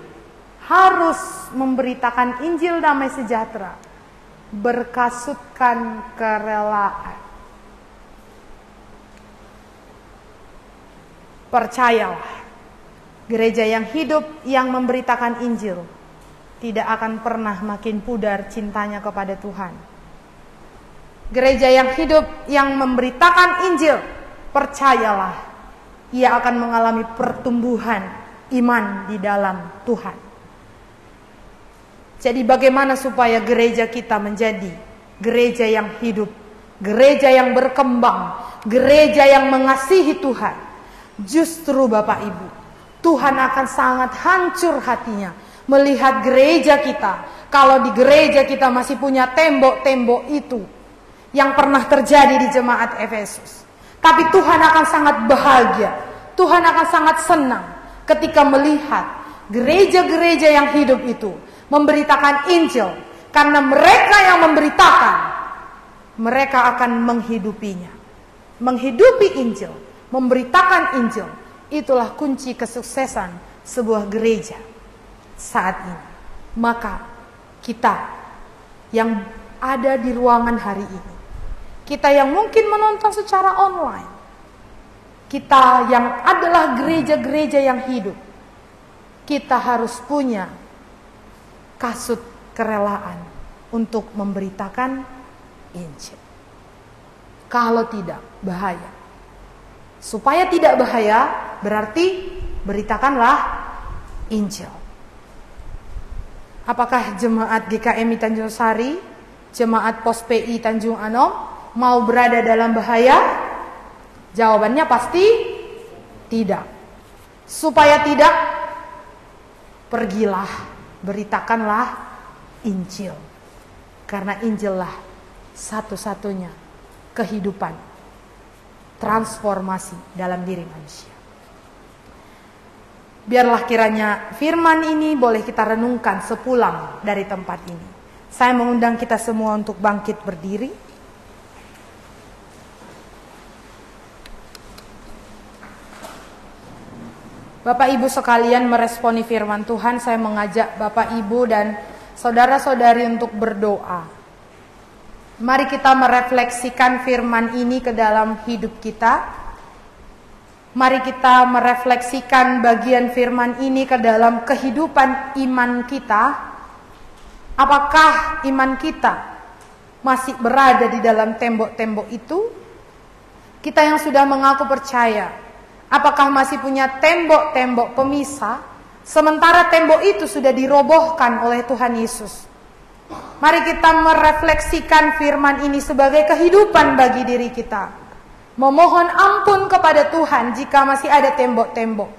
harus memberitakan Injil damai sejahtera. Berkasutkan kerelaan. Percayalah, gereja yang hidup yang memberitakan Injil tidak akan pernah makin pudar cintanya kepada Tuhan. Gereja yang hidup yang memberitakan Injil, percayalah, ia akan mengalami pertumbuhan iman di dalam Tuhan. Jadi bagaimana supaya gereja kita menjadi gereja yang hidup, gereja yang berkembang, gereja yang mengasihi Tuhan? Justru Bapak Ibu, Tuhan akan sangat hancur hatinya melihat gereja kita, kalau di gereja kita masih punya tembok-tembok itu yang pernah terjadi di jemaat Efesus. Tapi Tuhan akan sangat bahagia, Tuhan akan sangat senang ketika melihat gereja-gereja yang hidup itu memberitakan Injil. Karena mereka yang memberitakan, mereka akan menghidupinya. Menghidupi Injil, memberitakan Injil, itulah kunci kesuksesan sebuah gereja saat ini. Maka kita yang ada di ruangan hari ini, kita yang mungkin menonton secara online, kita yang adalah gereja-gereja yang hidup, kita harus punya kasut kerelaan untuk memberitakan Injil. Kalau tidak, bahaya. Supaya tidak bahaya, berarti beritakanlah Injil. Apakah jemaat GKMI Tanjung Sari, jemaat Pos PI Tanjung Anom mau berada dalam bahaya? Jawabannya pasti tidak. Supaya tidak, pergilah, beritakanlah Injil. Karena Injillah satu-satunya kehidupan, transformasi dalam diri manusia. Biarlah kiranya firman ini boleh kita renungkan sepulang dari tempat ini. Saya mengundang kita semua untuk bangkit berdiri. Bapak Ibu sekalian meresponi firman Tuhan, saya mengajak Bapak Ibu dan saudara-saudari untuk berdoa. Mari kita merefleksikan firman ini ke dalam hidup kita. Mari kita merefleksikan bagian firman ini ke dalam kehidupan iman kita. Apakah iman kita masih berada di dalam tembok-tembok itu? Kita yang sudah mengaku percaya, apakah masih punya tembok-tembok pemisah, sementara tembok itu sudah dirobohkan oleh Tuhan Yesus? Mari kita merefleksikan firman ini sebagai kehidupan bagi diri kita. Memohon ampun kepada Tuhan jika masih ada tembok-tembok.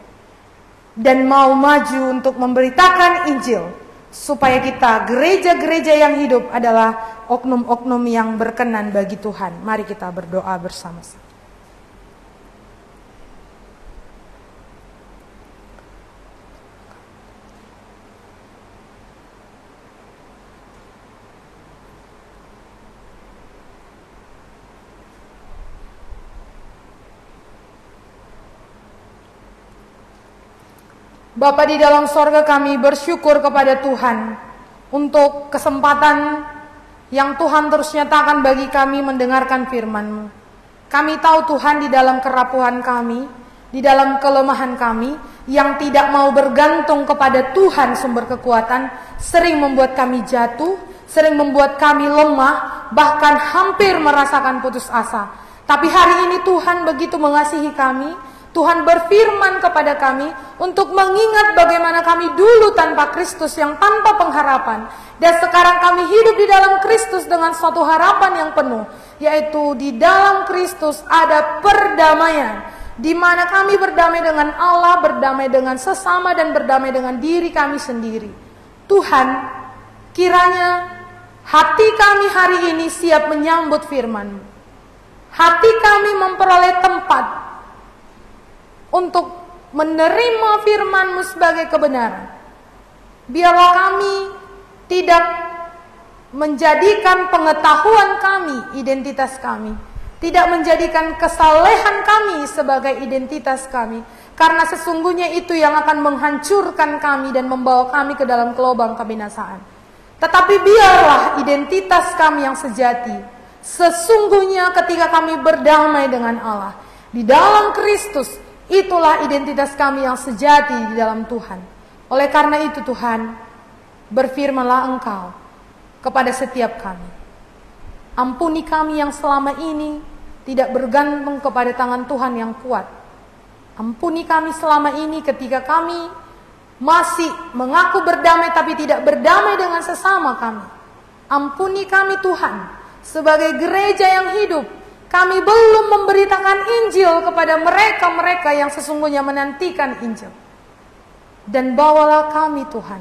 Dan mau maju untuk memberitakan Injil, supaya kita, gereja-gereja yang hidup adalah oknum-oknum yang berkenan bagi Tuhan. Mari kita berdoa bersama-sama. Bapa di dalam sorga, kami bersyukur kepada Tuhan untuk kesempatan yang Tuhan terus nyatakan bagi kami mendengarkan firman-Mu. Kami tahu Tuhan, di dalam kerapuhan kami, di dalam kelemahan kami, yang tidak mau bergantung kepada Tuhan sumber kekuatan, sering membuat kami jatuh, sering membuat kami lemah, bahkan hampir merasakan putus asa. Tapi hari ini Tuhan begitu mengasihi kami. Tuhan berfirman kepada kami untuk mengingat bagaimana kami dulu tanpa Kristus, yang tanpa pengharapan. Dan sekarang kami hidup di dalam Kristus dengan suatu harapan yang penuh, yaitu di dalam Kristus ada perdamaian, di mana kami berdamai dengan Allah, berdamai dengan sesama, dan berdamai dengan diri kami sendiri. Tuhan, kiranya hati kami hari ini siap menyambut firman-Mu. Hati kami memperoleh tempat untuk menerima firman-Mu sebagai kebenaran. Biarlah kami tidak menjadikan pengetahuan kami identitas kami, tidak menjadikan kesalehan kami sebagai identitas kami, karena sesungguhnya itu yang akan menghancurkan kami dan membawa kami ke dalam kelobang kebinasaan. Tetapi biarlah identitas kami yang sejati sesungguhnya ketika kami berdamai dengan Allah di dalam Kristus. Itulah identitas kami yang sejati di dalam Tuhan. Oleh karena itu Tuhan, berfirmanlah Engkau kepada setiap kami. Ampuni kami yang selama ini tidak bergantung kepada tangan Tuhan yang kuat. Ampuni kami selama ini ketika kami masih mengaku berdamai tapi tidak berdamai dengan sesama kami. Ampuni kami Tuhan, sebagai gereja yang hidup, kami belum memberitakan Injil kepada mereka-mereka yang sesungguhnya menantikan Injil. Dan bawalah kami Tuhan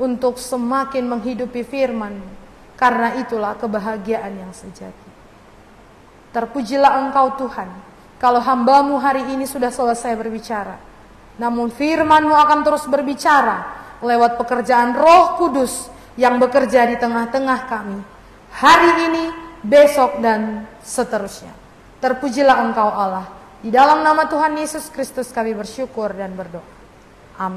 untuk semakin menghidupi firman-Mu, karena itulah kebahagiaan yang sejati. Terpujilah Engkau Tuhan, kalau hamba-Mu hari ini sudah selesai berbicara. Namun firman-Mu akan terus berbicara lewat pekerjaan Roh Kudus yang bekerja di tengah-tengah kami, hari ini, besok, dan seterusnya. Terpujilah Engkau Allah. Di dalam nama Tuhan Yesus Kristus kami bersyukur dan berdoa. Amin.